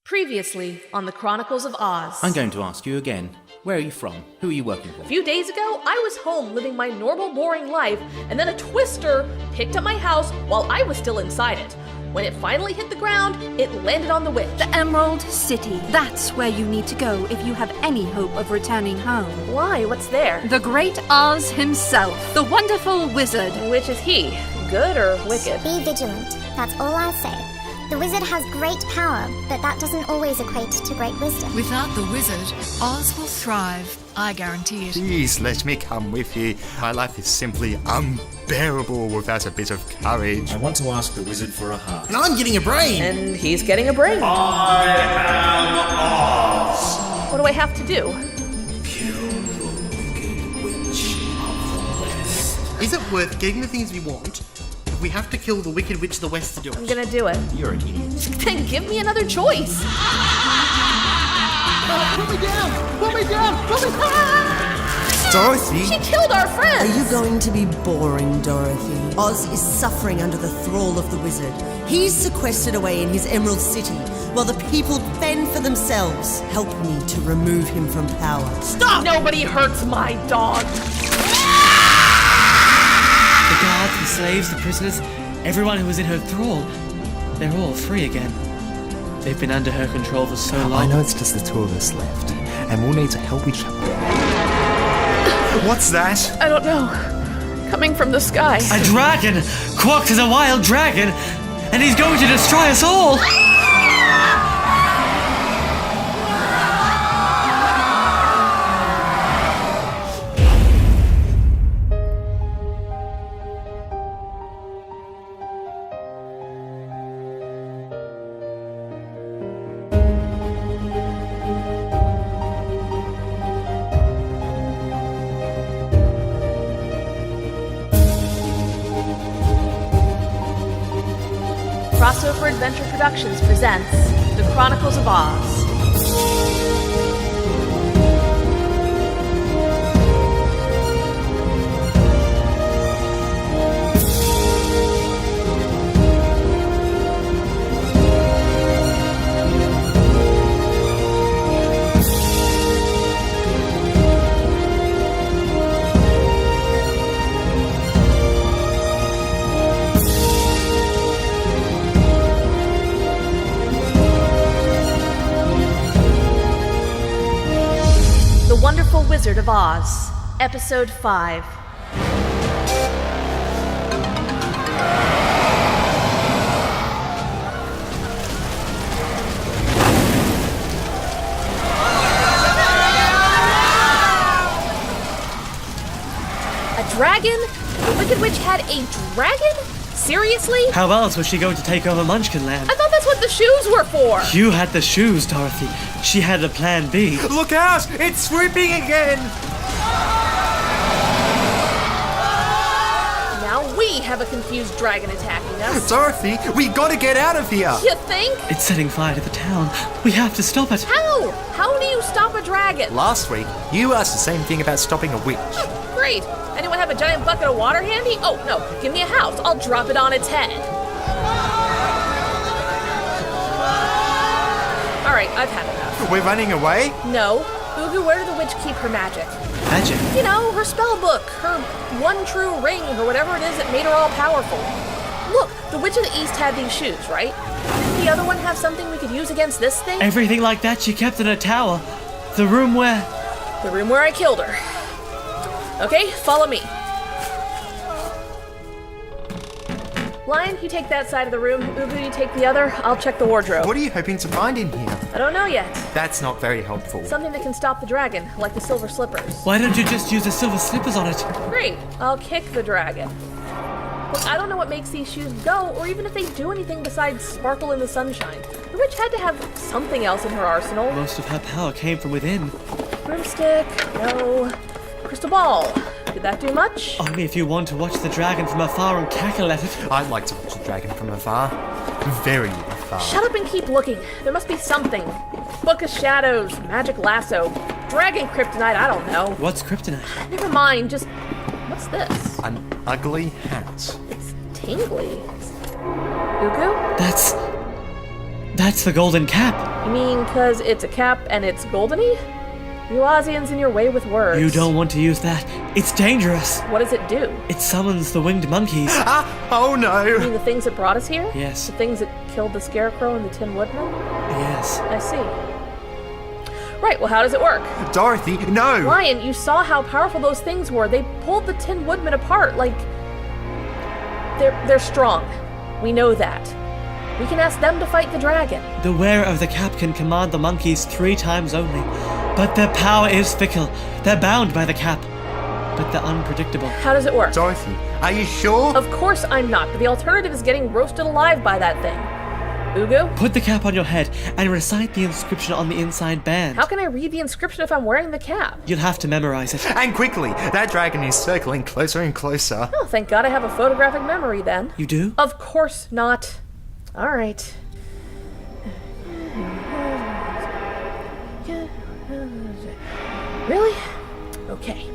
Previously on the Chronicles of Oz. I'm going to ask you again. Where are you from? Who are you working for? A few days ago, I was home living my normal, boring life, and then a twister picked up my house while I was still inside it. When it finally hit the ground, it landed on the witch. The Emerald City. That's where you need to go if you have any hope of returning home. Why? What's there? The Great Oz himself, the wonderful wizard. Which is he? Good or wicked? Be vigilant. That's all I'll say. The wizard has great power, but that doesn't always equate to great wisdom. Without the wizard, Oz will thrive. I guarantee it. Please let me come with you. My life is simply unbearable without a bit of courage. I want to ask the wizard for a heart. And I'm getting a brain! And he's getting a brain. I am Oz! What do I have to do? Kill the wicked witch of the West. Is it worth getting the things we want? We have to kill the Wicked Witch of the West to do it. I'm gonna do it. You're an idiot. Then give me another choice. Put me down! Put me down! Put me down! Dorothy! She killed our friends! Are you going to be boring, Dorothy? Oz is suffering under the thrall of the wizard. He's sequestered away in his Emerald City, while the people fend for themselves. Help me to remove him from power. Stop! Nobody hurts my dog. The guards, the slaves, the prisoners, everyone who was in her thrall, they're all free again. They've been under her control for so long. I know it's just the two of us left, and we'll need to help each other. What's that? I don't know. Coming from the sky. A dragon! Quox is a wild dragon! And he's going to destroy us all! Crossover Adventure Productions presents The Chronicles of Oz. The Wonderful Wizard of Oz, Episode 5. A dragon? The Wicked Witch had a dragon? Seriously? How else was she going to take over Munchkin Land? I thought that's what the shoes were for! You had the shoes, Dorothy. She had the plan B. Look out! It's swooping again! Now we have a confused dragon attacking us. Dorothy, we gotta get out of here! You think? It's setting fire to the town. We have to stop it. How? How do you stop a dragon? Last week, you asked the same thing about stopping a witch. Great. Anyone have a giant bucket of water handy? Oh, no. Give me a house. I'll drop it on its head. All right, I've had enough. We're running away? No. Gugu, where did the witch keep her magic? Magic? You know, her spell book, her one true ring, or whatever it is that made her all powerful. Look, the witch of the East had these shoes, right? Didn't the other one have something we could use against this thing? Everything like that she kept in a tower. The room where... The room where I killed her. Okay, follow me. Lion, you take that side of the room. Ubu, you take the other. I'll check the wardrobe. What are you hoping to find in here? I don't know yet. That's not very helpful. Something that can stop the dragon, like the silver slippers. Why don't you just use the silver slippers on it? Great, I'll kick the dragon. Look, I don't know what makes these shoes go, or even if they do anything besides sparkle in the sunshine. The witch had to have something else in her arsenal. Most of her power came from within. Broomstick, no. Crystal ball. Did that do much? Only if you want to watch the dragon from afar and cackle at it. I'd like to watch the dragon from afar. Very afar. Shut up and keep looking. There must be something. Book of Shadows, magic lasso, dragon kryptonite, I don't know. What's kryptonite? Never mind, just... What's this? An ugly hat. It's tingly. Gugu? That's the golden cap. You mean because it's a cap and it's goldeny? You Ozians in your way with words. You don't want to use that. It's dangerous. What does it do? It summons the winged monkeys. Oh no! You mean the things that brought us here? Yes. The things that killed the Scarecrow and the Tin Woodman? Yes. I see. Right, well, how does it work? Dorothy, no! Ryan, you saw how powerful those things were. They pulled the Tin Woodman apart, like... They're strong. We know that. We can ask them to fight the dragon. The wearer of the cap can command the monkeys 3 times only. But their power is fickle. They're bound by the cap. But they're unpredictable. How does it work? Dorothy, are you sure? Of course I'm not, but the alternative is getting roasted alive by that thing. Ugu? Put the cap on your head and recite the inscription on the inside band. How can I read the inscription if I'm wearing the cap? You'll have to memorize it. And quickly! That dragon is circling closer and closer. Oh, thank God I have a photographic memory then. You do? Of course not. All right. Really? Okay.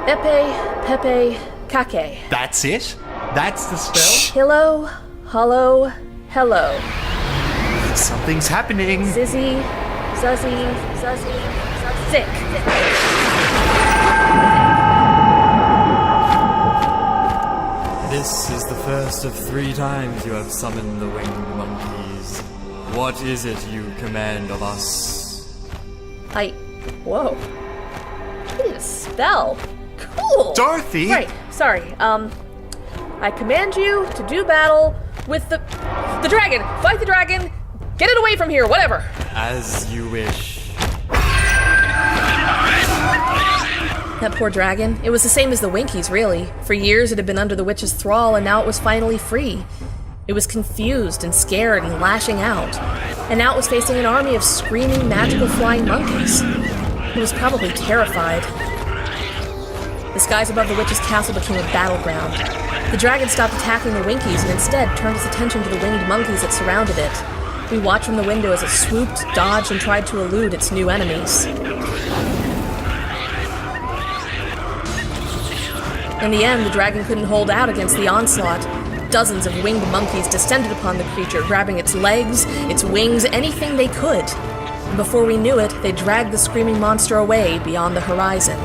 Pepe, Kake. That's it? That's the spell? Hillo, hollow, hello. Something's happening. Zizzy, zick. This is the first of 3 times you have summoned the winged monkeys. What is it you command of us? Whoa. You did a spell. Cool. Dorothy! Right, sorry. I command you to do battle with the dragon. Fight the dragon. Get it away from here, whatever. As you wish. That poor dragon. It was the same as the Winkies, really. For years it had been under the witch's thrall, and now it was finally free. It was confused and scared and lashing out. And now it was facing an army of screaming, magical flying monkeys. It was probably terrified. The skies above the witch's castle became a battleground. The dragon stopped attacking the Winkies and instead turned its attention to the winged monkeys that surrounded it. We watched from the window as it swooped, dodged, and tried to elude its new enemies. In the end, the dragon couldn't hold out against the onslaught. Dozens of winged monkeys descended upon the creature, grabbing its legs, its wings, anything they could. And before we knew it, they dragged the screaming monster away beyond the horizon.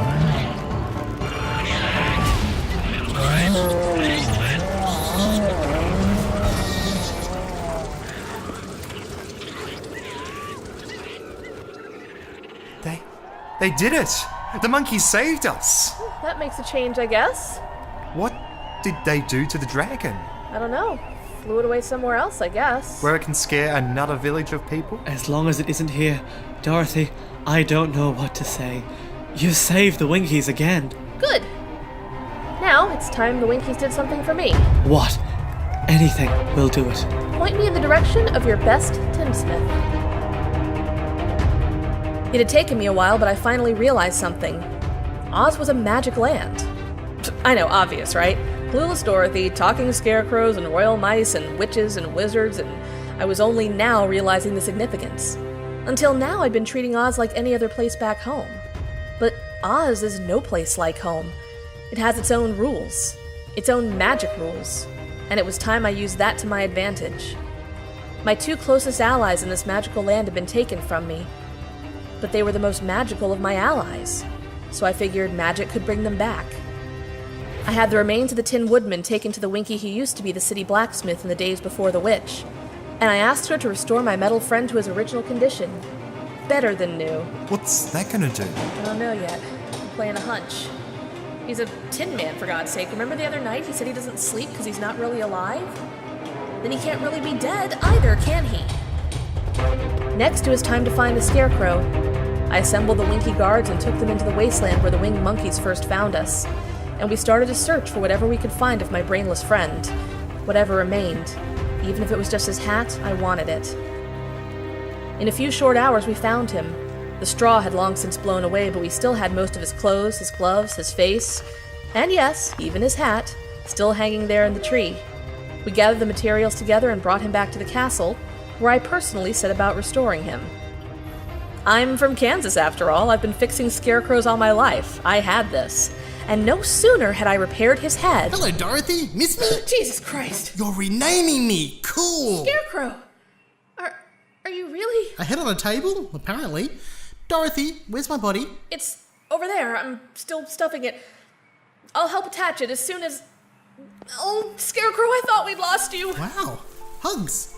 They did it! The monkeys saved us! That makes a change, I guess. What did they do to the dragon? I don't know. Flew it away somewhere else, I guess. Where it can scare another village of people? As long as it isn't here. Dorothy, I don't know what to say. You saved the Winkies again. Good. Now, it's time the Winkies did something for me. What? Anything will do it. Point me in the direction of your best tinsmith. It had taken me a while, but I finally realized something. Oz was a magic land. I know, obvious, right? Clueless Dorothy, talking scarecrows and royal mice and witches and wizards, and I was only now realizing the significance. Until now, I'd been treating Oz like any other place back home. But Oz is no place like home. It has its own rules, its own magic rules, and it was time I used that to my advantage. My 2 closest allies in this magical land had been taken from me, but they were the most magical of my allies, so I figured magic could bring them back. I had the remains of the Tin Woodman taken to the Winky who used to be the city blacksmith in the days before the witch, and I asked her to restore my metal friend to his original condition. Better than new. What's that gonna do? I don't know yet. I'm playing a hunch. He's a Tin Man, for God's sake. Remember the other night he said he doesn't sleep because he's not really alive? Then he can't really be dead either, can he? Next, it was time to find the Scarecrow. I assembled the Winky guards and took them into the wasteland where the winged monkeys first found us, and we started a search for whatever we could find of my brainless friend. Whatever remained. Even if it was just his hat, I wanted it. In a few short hours, we found him. The straw had long since blown away, but we still had most of his clothes, his gloves, his face, and yes, even his hat, still hanging there in the tree. We gathered the materials together and brought him back to the castle, where I personally set about restoring him. I'm from Kansas, after all. I've been fixing scarecrows all my life. I had this. and no sooner had I repaired his head... Hello, Dorothy. Miss me? Jesus Christ! You're renaming me. Cool. Scarecrow! Are you really... A head on a table? Apparently. Dorothy, where's my body? It's over there. I'm still stuffing it. I'll help attach it as soon as... Oh, Scarecrow, I thought we'd lost you. Wow. Hugs.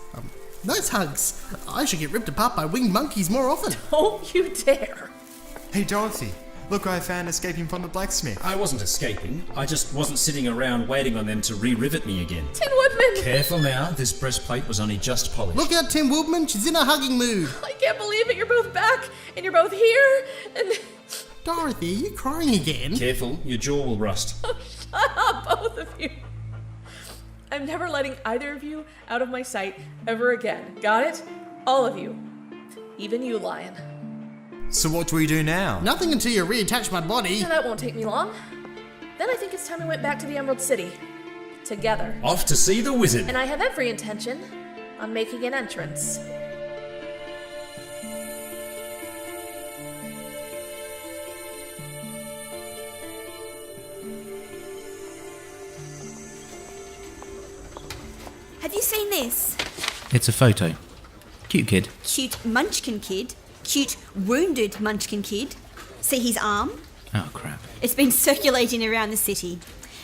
Nice hugs. I should get ripped apart by winged monkeys more often. Don't you dare. Hey, Dorothy. Look what I found escaping from the blacksmith. I wasn't escaping. I just wasn't sitting around waiting on them to re-rivet me again. Tin Woodman! Careful now, this breastplate was only just polished. Look out, Tim Woodman. She's in a hugging mood. I can't believe it. You're both back, and you're both here, and... Dorothy, are you crying again? Careful, your jaw will rust. Oh, shut up, both of you. I'm never letting either of you out of my sight ever again. Got it? All of you. Even you, Lion. So what do we do now? Nothing until you reattach my body. No, that won't take me long. Then I think it's time we went back to the Emerald City. Together. Off to see the wizard. And I have every intention on making an entrance. Have you seen this? It's a photo. Cute kid. Cute munchkin kid. Cute wounded munchkin kid. See his arm? Oh, crap. It's been circulating around the city.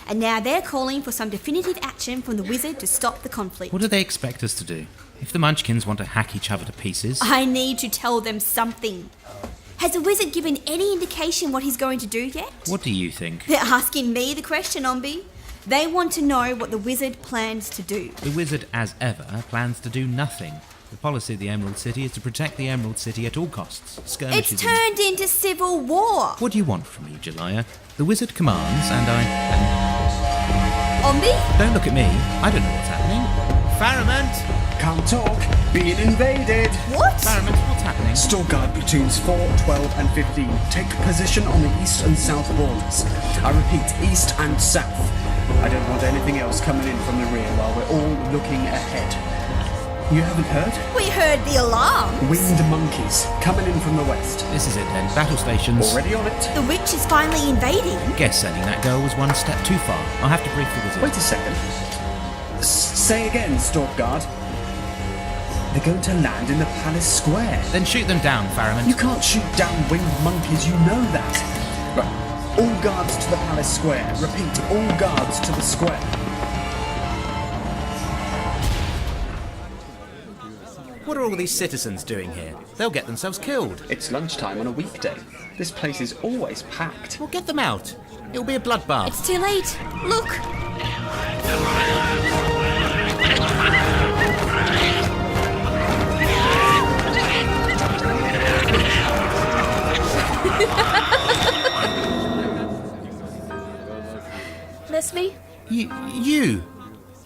And now they're calling for some definitive action from the wizard to stop the conflict. What do they expect us to do? If the Munchkins want to hack each other to pieces... I need to tell them something. Has the wizard given any indication what he's going to do yet? What do you think? They're asking me the question, Ombi. They want to know what the wizard plans to do. The wizard, as ever, plans to do nothing. The policy of the Emerald City is to protect the Emerald City at all costs. Skirmishes... It's turned into civil war. What do you want from me, Jelaya? The wizard commands, and I... Ombi? Don't look at me. I don't know what's happening. Faramant! Can't talk. Being invaded. What? Faramant, what's happening? Store guard platoons 4, 12 and 15. Take position on the east and south borders. I repeat, east and south. I don't want anything else coming in from the rear while we're all looking ahead. You haven't heard? We heard the alarm. Winged monkeys coming in from the west. This is it then. Battle stations. Already on it. The witch is finally invading. Guess sending that girl was one step too far. I'll have to brief the wizard. Wait a second. Say again, Stork Guard. They're going to land in the palace square. Then shoot them down, Faramant. You can't shoot down winged monkeys, you know that. Right. All guards to the palace square. Repeat, all guards to the square. What are all these citizens doing here? They'll get themselves killed. It's lunchtime on a weekday. This place is always packed. Well, get them out. It'll be a bloodbath. It's too late. Look. Miss me?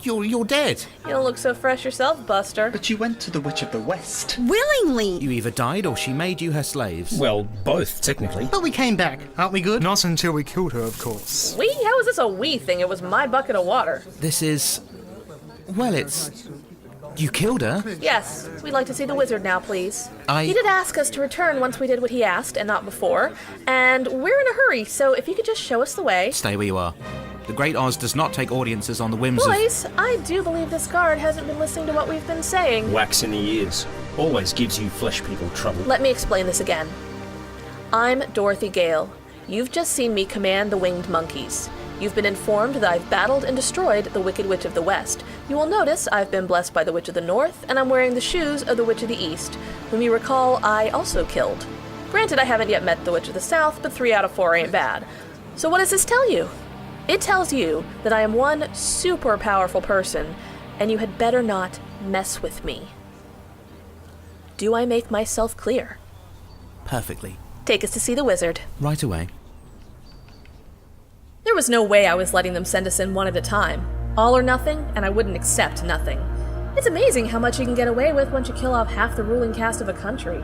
You're dead. You don't look so fresh yourself, Buster. But you went to the Witch of the West. Willingly. You either died or she made you her slaves. Well, both, technically. But we came back. Aren't we good? Not until we killed her, of course. We? How is this a we thing? It was my bucket of water. This is... Well, it's... You killed her? Yes. We'd like to see the wizard now, please. I... He did ask us to return once we did what he asked, and not before. And we're in a hurry, so if you could just show us the way... Stay where you are. The Great Oz does not take audiences on the whims of... Boys, I do believe this guard hasn't been listening to what we've been saying. Wax in the ears. Always gives you flesh people trouble. Let me explain this again. I'm Dorothy Gale. You've just seen me command the winged monkeys. You've been informed that I've battled and destroyed the Wicked Witch of the West. You will notice I've been blessed by the Witch of the North, and I'm wearing the shoes of the Witch of the East, whom you recall I also killed. Granted, I haven't yet met the Witch of the South, but 3 out of 4 ain't bad. So what does this tell you? It tells you that I am one super powerful person, and you had better not mess with me. Do I make myself clear? Perfectly. Take us to see the wizard. Right away. There was no way I was letting them send us in one at a time. All or nothing, and I wouldn't accept nothing. It's amazing how much you can get away with once you kill off half the ruling caste of a country.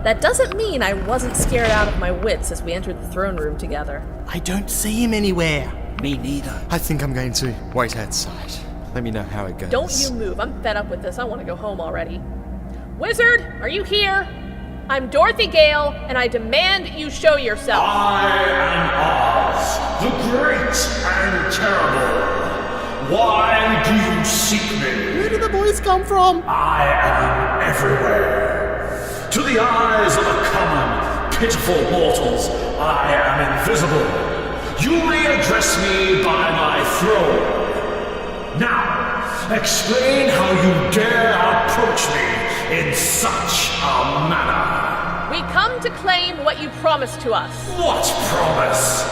That doesn't mean I wasn't scared out of my wits as we entered the throne room together. I don't see him anywhere. Me neither. I think I'm going to wait outside. Let me know how it goes. Don't you move. I'm fed up with this. I want to go home already. Wizard, are you here? I'm Dorothy Gale, and I demand you show yourself. I am Oz, the great and terrible. Why do you seek me? Where do the boys come from? I am everywhere. To the eyes of the common, pitiful mortals, I am invisible. You may address me by my throne. Now, explain how you dare approach me in such a manner. We come to claim what you promised to us. What promise?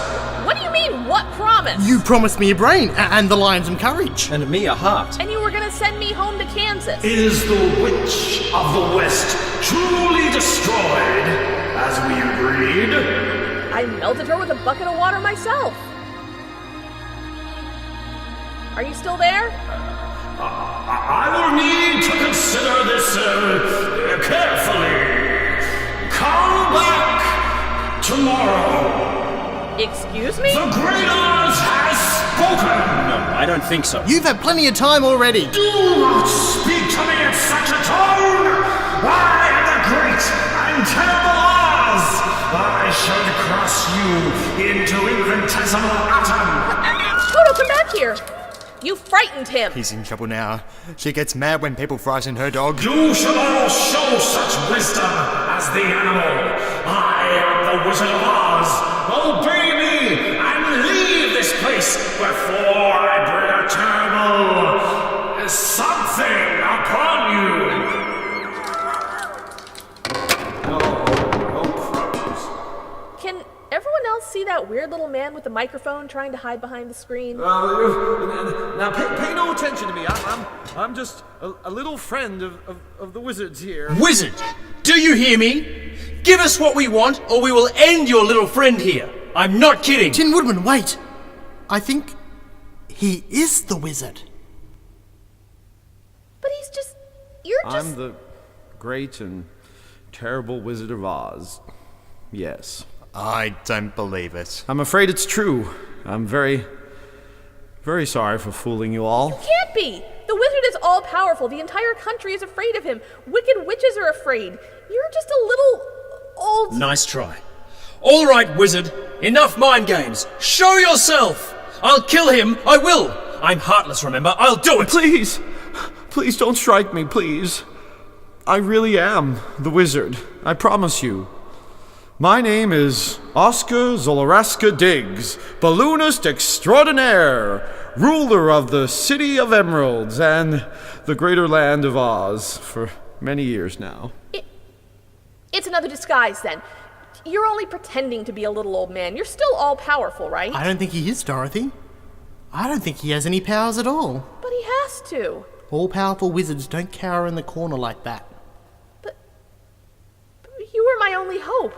What do you mean, what promise? You promised me a brain and the lion some courage. And me a heart. And you were gonna send me home to Kansas. Is the Witch of the West truly destroyed, as we agreed? I melted her with a bucket of water myself. Are you still there? I will need to consider this carefully. Come back tomorrow. Excuse me? The Great Oz has spoken! No, I don't think so. You've had plenty of time already. Do not speak to me in such a tone! I am the Great and Terrible Oz! I should crush you into infinitesimal atom! Toto, come back here! You frightened him! He's in trouble now. She gets mad when people frighten her dog. You should all show such wisdom as the animal. I am the Wizard of Oz. Obey me and leave this place before I bring a terrible something upon you. Can everyone else see that weird little man with the microphone trying to hide behind the screen? Now pay no attention to me. I'm just a little friend of the wizard's here. Wizard, do you hear me? Give us what we want, or we will end your little friend here. I'm not kidding. Tin Woodman, wait. I think he is the wizard. But you're just... I'm the great and terrible Wizard of Oz. Yes. I don't believe it. I'm afraid it's true. I'm very, very sorry for fooling you all. You can't be! The wizard is all-powerful. The entire country is afraid of him. Wicked witches are afraid. You're just a little old... Nice try. All right, wizard. Enough mind games. Show yourself! I'll kill him. I will. I'm heartless, remember? I'll do it. Please. Please don't strike me, please. I really am the wizard. I promise you. My name is Oscar Zoloraska Diggs, balloonist extraordinaire, ruler of the City of Emeralds and the greater land of Oz for many years now. It's another disguise, then. You're only pretending to be a little old man. You're still all-powerful, right? I don't think he is, Dorothy. I don't think he has any powers at all. But he has to. All-powerful wizards don't cower in the corner like that. But you were my only hope.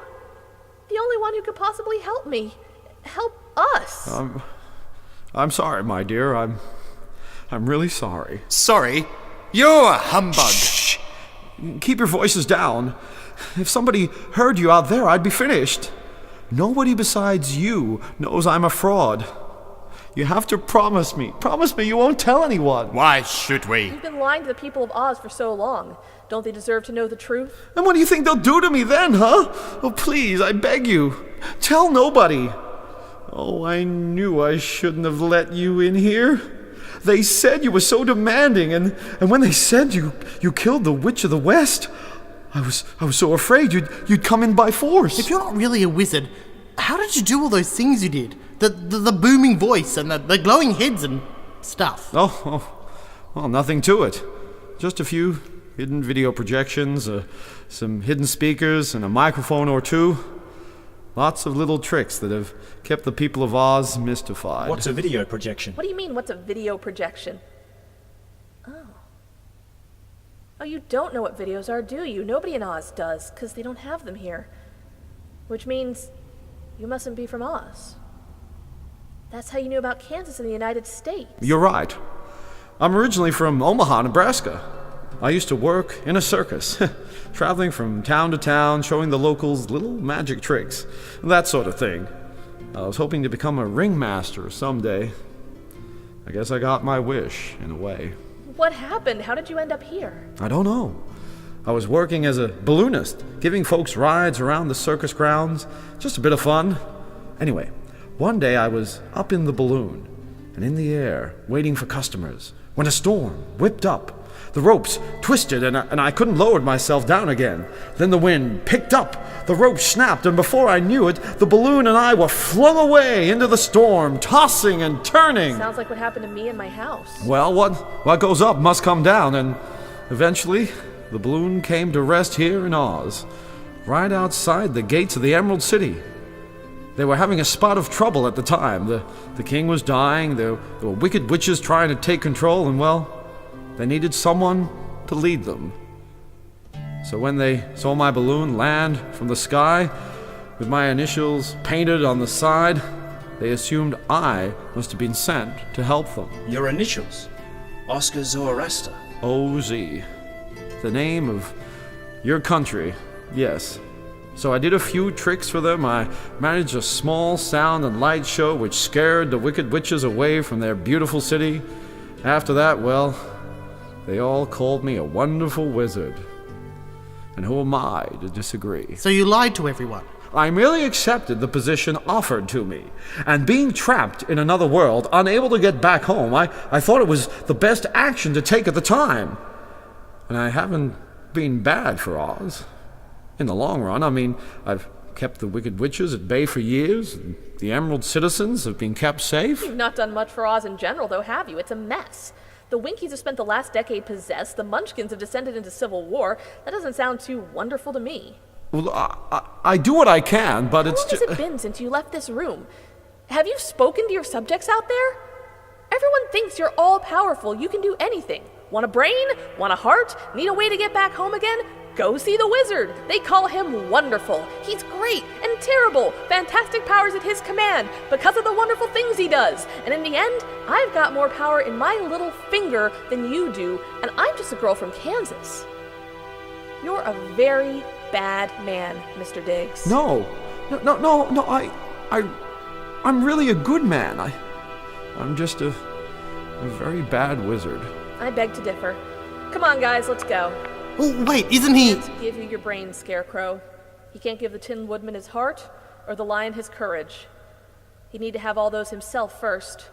The only one who could possibly help me. Help us. I'm sorry, my dear. I'm really sorry. Sorry? You're a humbug. Shh. Keep your voices down. If somebody heard you out there, I'd be finished. Nobody besides you knows I'm a fraud. You have to promise me. Promise me you won't tell anyone. Why should we? You've been lying to the people of Oz for so long. Don't they deserve to know the truth? And what do you think they'll do to me then, huh? Oh, please, I beg you. Tell nobody. Oh, I knew I shouldn't have let you in here. They said you were so demanding, and when they said you killed the Witch of the West, I was so afraid you'd come in by force. If you're not really a wizard, how did you do all those things you did? The booming voice and the glowing heads and stuff. Oh, well, nothing to it. Just a few hidden video projections, some hidden speakers, and a microphone or two. Lots of little tricks that have kept the people of Oz mystified. What's a video projection? What do you mean, what's a video projection? Oh, you don't know what videos are, do you? Nobody in Oz does, because they don't have them here. Which means you mustn't be from Oz. That's how you knew about Kansas and the United States. You're right. I'm originally from Omaha, Nebraska. I used to work in a circus, traveling from town to town, showing the locals little magic tricks, that sort of thing. I was hoping to become a ringmaster someday. I guess I got my wish, in a way. What happened? How did you end up here? I don't know. I was working as a balloonist, giving folks rides around the circus grounds. Just a bit of fun. Anyway, one day I was up in the balloon and in the air, waiting for customers, when a storm whipped up. The ropes twisted and I couldn't lower myself down again. Then the wind picked up, the rope snapped, and before I knew it, the balloon and I were flung away into the storm, tossing and turning. Sounds like what happened to me in my house. Well, what goes up must come down, and eventually the balloon came to rest here in Oz, right outside the gates of the Emerald City. They were having a spot of trouble at the time. The king was dying, there were wicked witches trying to take control, and well, they needed someone to lead them. So when they saw my balloon land from the sky, with my initials painted on the side, they assumed I must have been sent to help them. Your initials? Oscar Zoroaster. OZ. The name of your country, yes. So I did a few tricks for them. I managed a small sound and light show which scared the wicked witches away from their beautiful city. After that, well, they all called me a wonderful wizard. And who am I to disagree? So you lied to everyone? I merely accepted the position offered to me. And being trapped in another world, unable to get back home, I thought it was the best action to take at the time. And I haven't been bad for Oz. In the long run, I mean, I've kept the wicked witches at bay for years, and the Emerald citizens have been kept safe. You've not done much for Oz in general, though, have you? It's a mess. The Winkies have spent the last decade possessed, the Munchkins have descended into civil war. That doesn't sound too wonderful to me. Well, I do what I can, but it's just... How long has it been since you left this room? Have you spoken to your subjects out there? Everyone thinks you're all-powerful. You can do anything. Want a brain? Want a heart? Need a way to get back home again? Go see the wizard. They call him wonderful. He's great and terrible. Fantastic powers at his command because of the wonderful things he does. And in the end, I've got more power in my little finger than you do, and I'm just a girl from Kansas. You're a very bad man, Mr. Diggs. No, I'm really a good man. I'm just a very bad wizard. I beg to differ. Come on, guys, let's go. Oh, wait, isn't he... He can't give you your brain, Scarecrow. He can't give the Tin Woodman his heart, or the lion his courage. He'd need to have all those himself first,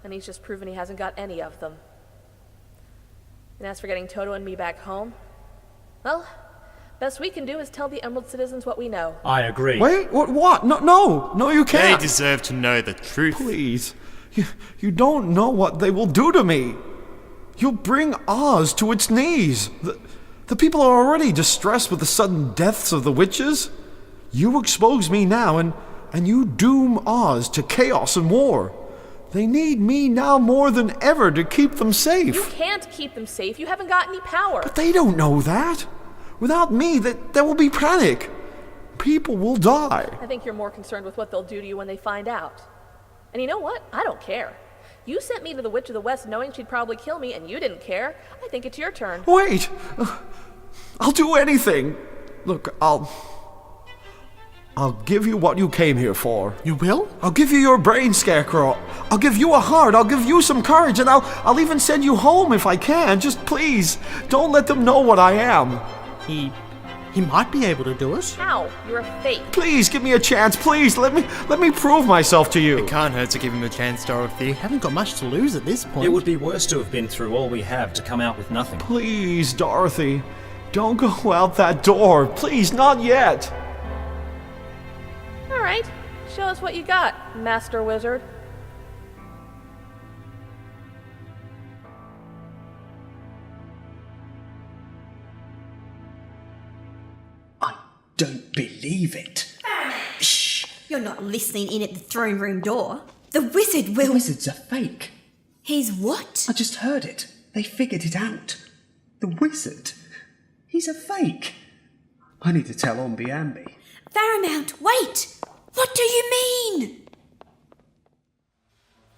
and he's just proven he hasn't got any of them. And as for getting Toto and me back home, well, best we can do is tell the Emerald citizens what we know. I agree. Wait, what? No, you can't. They deserve to know the truth. Please, you don't know what they will do to me. You'll bring Oz to its knees. The people are already distressed with the sudden deaths of the witches. You expose me now, and you doom Oz to chaos and war. They need me now more than ever to keep them safe. You can't keep them safe. You haven't got any power. But they don't know that. Without me, there will be panic. People will die. I think you're more concerned with what they'll do to you when they find out. And you know what? I don't care. You sent me to the Witch of the West knowing she'd probably kill me, and you didn't care. I think it's your turn. Wait! I'll do anything. Look, I'll give you what you came here for. You will? I'll give you your brain, Scarecrow. I'll give you a heart. I'll give you some courage, and I'll even send you home if I can. Just please, don't let them know what I am. He might be able to do it. How? You're a fake. Please, give me a chance. Please, let me prove myself to you. It can't hurt to give him a chance, Dorothy. We haven't got much to lose at this point. It would be worse to have been through all we have to come out with nothing. Please, Dorothy, don't go out that door. Please, not yet. All right, show us what you got, Master Wizard. Don't believe it. Shh! You're not listening in at the throne room door. The wizard will... The wizard's a fake. He's what? I just heard it. They figured it out. The wizard. He's a fake. I need to tell Ombi Ambi. Faramount, wait! What do you mean?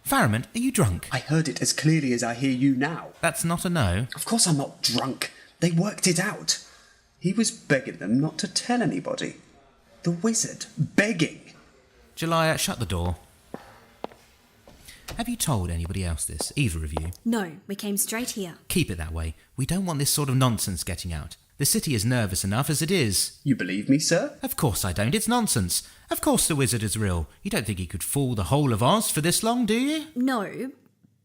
Faramount, are you drunk? I heard it as clearly as I hear you now. That's not a no. Of course I'm not drunk. They worked it out. He was begging them not to tell anybody. The wizard, begging. Jalaya, shut the door. Have you told anybody else this, either of you? No, we came straight here. Keep it that way. We don't want this sort of nonsense getting out. The city is nervous enough as it is. You believe me, sir? Of course I don't. It's nonsense. Of course the wizard is real. You don't think he could fool the whole of Oz for this long, do you? No,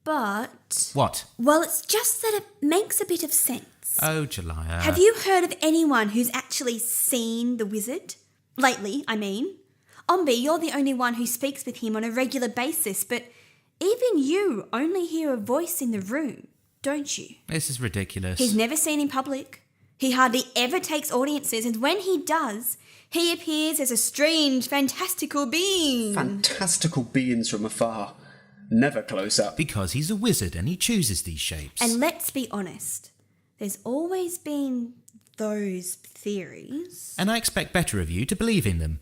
but... What? Well, it's just that it makes a bit of sense. Oh, Jalaya. Have you heard of anyone who's actually seen the wizard? Lately, I mean. Ombi, you're the only one who speaks with him on a regular basis, but even you only hear a voice in the room, don't you? This is ridiculous. He's never seen in public. He hardly ever takes audiences, and when he does, he appears as a strange, fantastical being. Fantastical beings from afar. Never close up. Because he's a wizard and he chooses these shapes. And let's be honest, there's always been those theories. And I expect better of you to believe in them.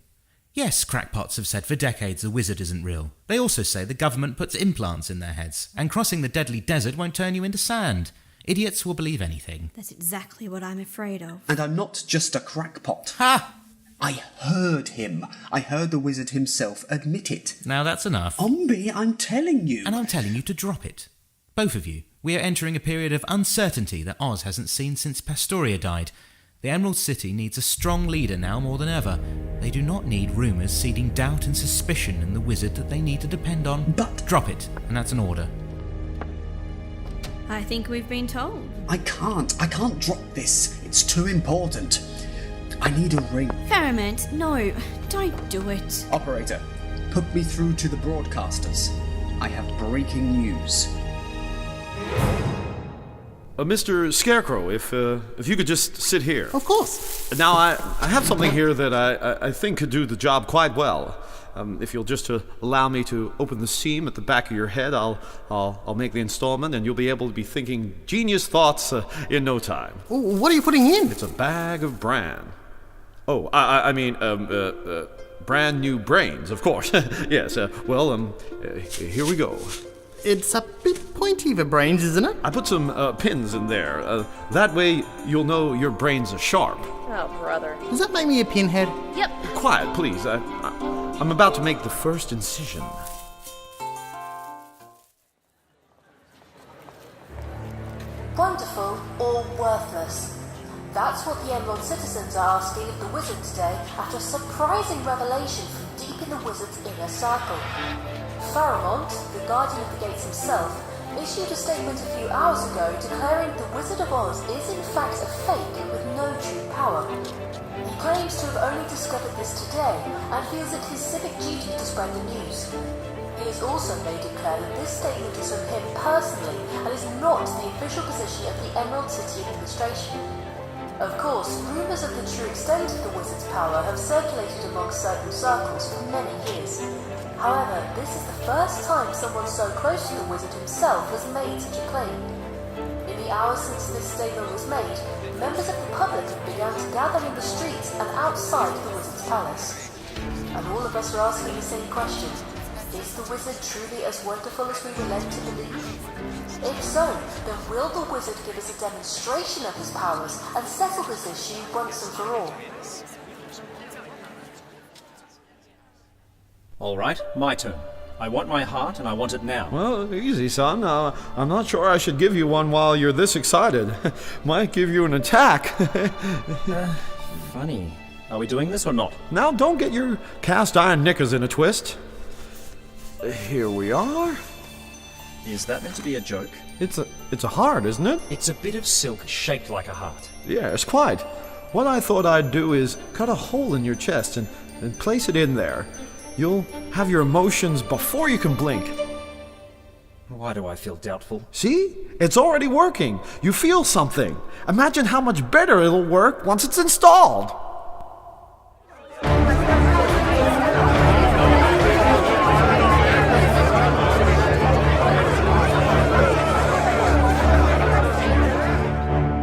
Yes, crackpots have said for decades the wizard isn't real. They also say the government puts implants in their heads, and crossing the deadly desert won't turn you into sand. Idiots will believe anything. That's exactly what I'm afraid of. And I'm not just a crackpot. Ha! I heard him. I heard the wizard himself admit it. Now that's enough. Ombi, I'm telling you. And I'm telling you to drop it. Both of you. We are entering a period of uncertainty that Oz hasn't seen since Pastoria died. The Emerald City needs a strong leader now more than ever. They do not need rumours seeding doubt and suspicion in the wizard that they need to depend on. But... Drop it, and that's an order. I think we've been told. I can't drop this. It's too important. I need a ring. Ferament, no, don't do it. Operator, put me through to the broadcasters. I have breaking news. Mr. Scarecrow, if you could just sit here. Of course. Now, I have something here that I think could do the job quite well. If you'll just allow me to open the seam at the back of your head, I'll make the installment, and you'll be able to be thinking genius thoughts in no time. What are you putting in? It's a bag of bran. Oh, I mean, brand new brains, of course. Yes. Here we go. It's a bit pointy for brains, isn't it? I put some pins in there. That way, you'll know your brains are sharp. Oh, brother. Does that make me a pinhead? Yep. Quiet, please. I'm about to make the first incision. Wonderful or worthless? That's what the Emerald citizens are asking of the wizard today after a surprising revelation from deep in the wizard's inner circle. Pharamond, the guardian of the gates himself, issued a statement a few hours ago declaring the Wizard of Oz is in fact a fake with no true power. He claims to have only discovered this today and feels it his civic duty to spread the news. He has also made it clear that this statement is from him personally and is not the official position of the Emerald City administration. Of course, rumours of the true extent of the wizard's power have circulated among certain circles for many years. However, this is the first time someone so close to the wizard himself has made such a claim. In the hours since this statement was made, members of the public have begun to gather in the streets and outside the wizard's palace. And all of us are asking the same question. Is the wizard truly as wonderful as we were led to believe? If so, then will the wizard give us a demonstration of his powers and settle this issue once and for all? All right, my turn. I want my heart, and I want it now. Well, easy, son. I'm not sure I should give you one while you're this excited. Might give you an attack. Funny. Are we doing this or not? Now, don't get your cast iron knickers in a twist. Here we are. Is that meant to be a joke? It's a heart, isn't it? It's a bit of silk shaped like a heart. Yes, quite. What I thought I'd do is cut a hole in your chest and place it in there. You'll have your emotions before you can blink. Why do I feel doubtful? See? It's already working. You feel something. Imagine how much better it'll work once it's installed.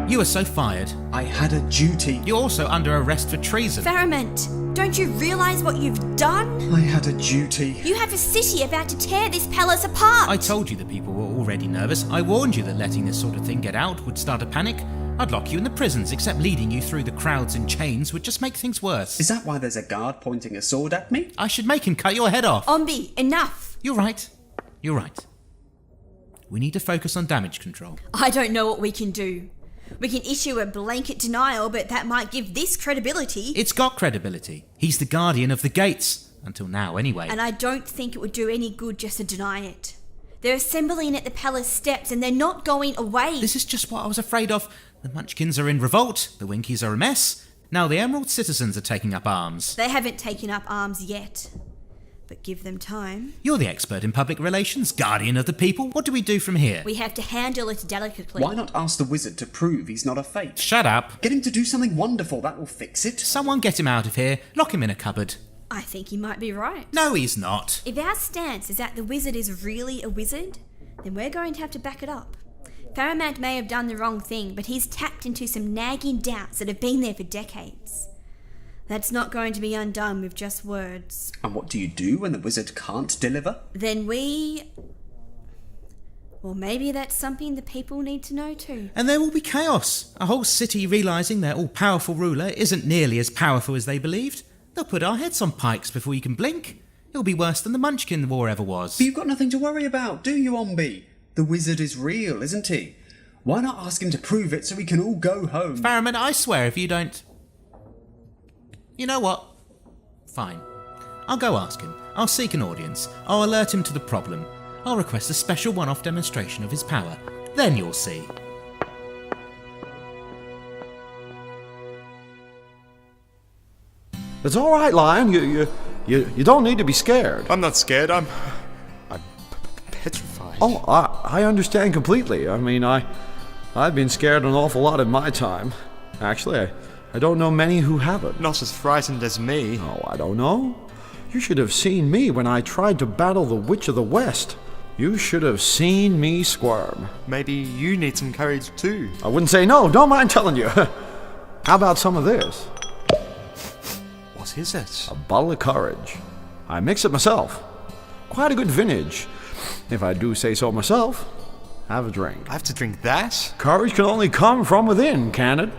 You are so fired. I had a duty. You're also under arrest for treason. Ferament, don't you realise what you've done? I had a duty. You have a city about to tear this palace apart. I told you the people were already nervous. I warned you that letting this sort of thing get out would start a panic. I'd lock you in the prisons, except leading you through the crowds in chains would just make things worse. Is that why there's a guard pointing a sword at me? I should make him cut your head off. Ombi, enough. You're right. You're right. We need to focus on damage control. I don't know what we can do. We can issue a blanket denial, but that might give this credibility. It's got credibility. He's the guardian of the gates. Until now, anyway. And I don't think it would do any good just to deny it. They're assembling at the palace steps and they're not going away. This is just what I was afraid of. The Munchkins are in revolt, the Winkies are a mess. Now the Emerald citizens are taking up arms. They haven't taken up arms yet. But give them time. You're the expert in public relations, guardian of the people. What do we do from here? We have to handle it delicately. Why not ask the wizard to prove he's not a fake? Shut up. Get him to do something wonderful, that will fix it. Someone get him out of here. Lock him in a cupboard. I think he might be right. No, he's not. If our stance is that the wizard is really a wizard, then we're going to have to back it up. Faramand may have done the wrong thing, but he's tapped into some nagging doubts that have been there for decades. That's not going to be undone with just words. And what do you do when the wizard can't deliver? Then we... Well, maybe that's something the people need to know too. And there will be chaos. A whole city realising their all-powerful ruler isn't nearly as powerful as they believed. They'll put our heads on pikes before you can blink. It'll be worse than the Munchkin War ever was. But you've got nothing to worry about, do you, Ombi? The wizard is real, isn't he? Why not ask him to prove it so we can all go home? Faramand, I swear if you don't... You know what? Fine. I'll go ask him. I'll seek an audience. I'll alert him to the problem. I'll request a special one-off demonstration of his power. Then you'll see. It's all right, Lion. You don't need to be scared. I'm not scared. I'm petrified. Oh, I understand completely. I mean, I've been scared an awful lot in my time. Actually, I don't know many who haven't. Not as frightened as me. Oh, I don't know. You should have seen me when I tried to battle the Witch of the West. You should have seen me squirm. Maybe you need some courage too. I wouldn't say no. Don't mind telling you. How about some of this? What is it? A bottle of courage. I mix it myself. Quite a good vintage. If I do say so myself. Have a drink. I have to drink that? Courage can only come from within, can it?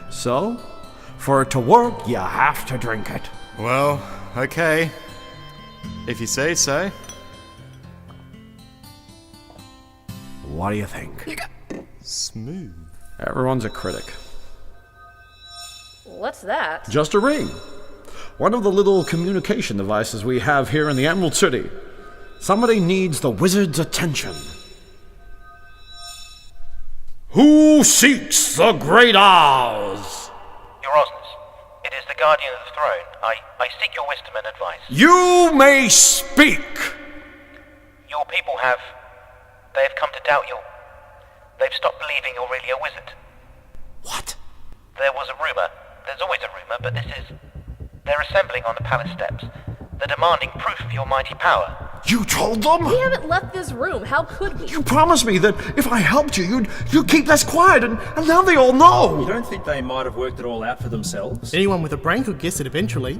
So, for it to work, you have to drink it. Well, okay. If you say so. What do you think? Smooth. Everyone's a critic. What's that? Just a ring. One of the little communication devices we have here in the Emerald City. Somebody needs the wizard's attention. Who seeks the Great Oz? Your Osness, it is the Guardian of the Throne. I seek your wisdom and advice. You may speak! Your people they have come to doubt you. They've stopped believing you're really a wizard. What? There was a rumour. There's always a rumour, but this is... They're assembling on the palace steps. They're demanding proof of your mighty power. You told them? We haven't left this room. How could we? You promised me that if I helped you, you'd keep this quiet, and now they all know. You don't think they might have worked it all out for themselves? Anyone with a brain could guess it eventually.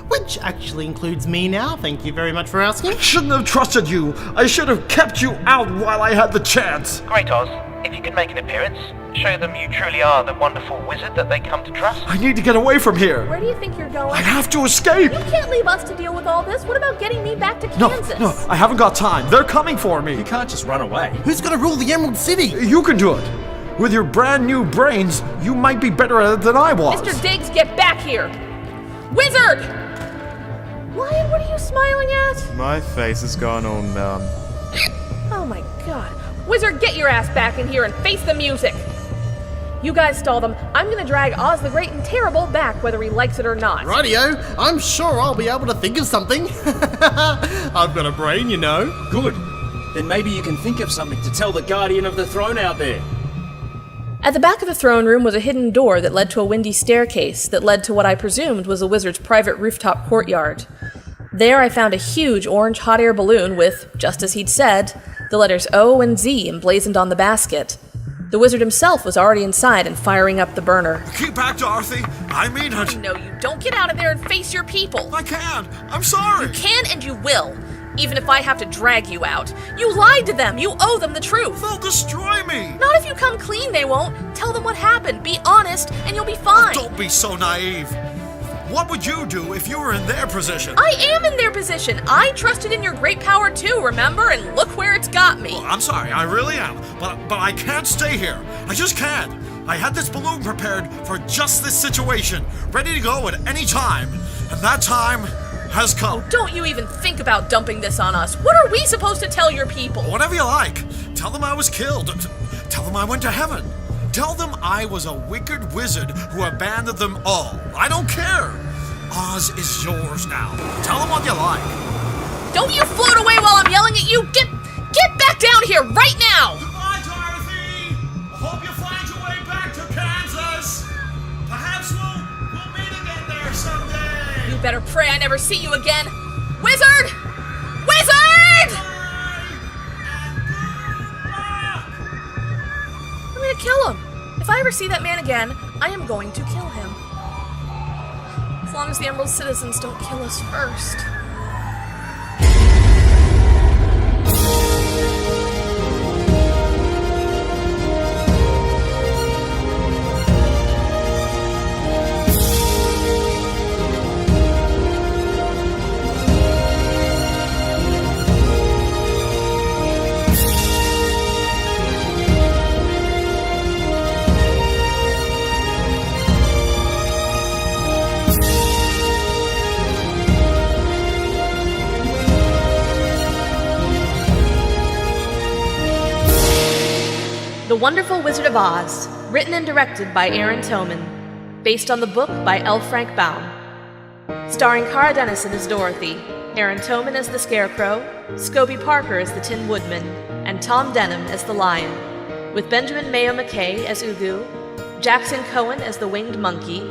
Which actually includes me now, thank you very much for asking. I shouldn't have trusted you. I should have kept you out while I had the chance. Great Oz, if you could make an appearance, show them you truly are the wonderful wizard that they come to trust. I need to get away from here. Where do you think you're going? I have to escape. You can't leave us to deal with all this. What about getting me back to Kansas? No, I haven't got time. They're coming for me. You can't just run away. Who's gonna rule the Emerald City? You can do it. With your brand new brains, you might be better at it than I was. Mr. Diggs, get back here! Wizard! Lion, what are you smiling at? My face has gone all numb. Oh my god. Wizard, get your ass back in here and face the music! You guys stall them. I'm gonna drag Oz the Great and Terrible back whether he likes it or not. Rightio, I'm sure I'll be able to think of something. I've got a brain, you know. Good. Then maybe you can think of something to tell the Guardian of the Throne out there. At the back of the throne room was a hidden door that led to a windy staircase that led to what I presumed was the wizard's private rooftop courtyard. There I found a huge orange hot air balloon with, just as he'd said, the letters O and Z emblazoned on the basket. The wizard himself was already inside and firing up the burner. Keep back, Dorothy. I mean it. No, you don't. Get out of there and face your people. I can't. I'm sorry. You can and you will. Even if I have to drag you out. You lied to them. You owe them the truth. They'll destroy me. Not if you come clean, they won't. Tell them what happened. Be honest, and you'll be fine. Oh, don't be so naive. What would you do if you were in their position? I am in their position. I trusted in your great power too, remember? And look where it's got me. Well, I'm sorry, I really am. But I can't stay here. I just can't. I had this balloon prepared for just this situation, ready to go at any time, and that time has come. Don't you even think about dumping this on us. What are we supposed to tell your people? Whatever you like. Tell them I was killed. Tell them I went to heaven. Tell them I was a wicked wizard who abandoned them all. I don't care. Oz is yours now. Tell them what you like. Don't you float away while I'm yelling at you. Get back down here right now. Goodbye, Dorothy. I hope you find your way back to Kansas. Perhaps we'll meet again there someday. You better pray I never see you again. Wizard! Wizard! I'm gonna kill him. If I ever see that man again, I am going to kill him. As long as the Emerald citizens don't kill us first. The Wonderful Wizard of Oz, written and directed by Aron Toman, based on the book by L. Frank Baum. Starring Dennison as Dorothy, Aron Toman as the Scarecrow, Scobie Parker as the Tin Woodman, and Tom Denham as the Lion, with Benjamin Maio Mackay as Ugu, Jackson Cowan as the Winged Monkey,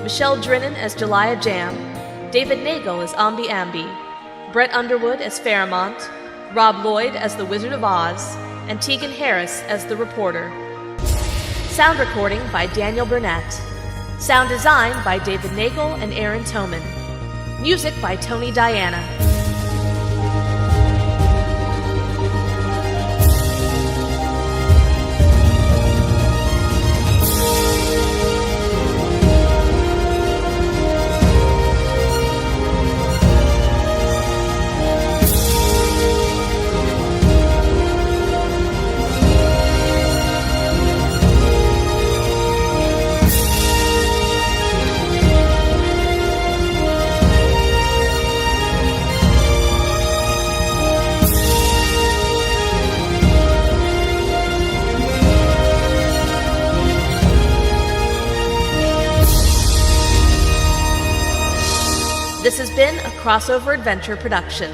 Michelle Drinnan as Jelaya Jam, David Nagel as Ambi Ambi, Brett Underwood as Fairmont, Rob Lloyd as the Wizard of Oz, and Tegan Harris as the reporter. Sound recording by Daniel Burnett. Sound design by David Nagel and Aron Toman. Music by Tony Diana. This has been a Crossover Adventure production.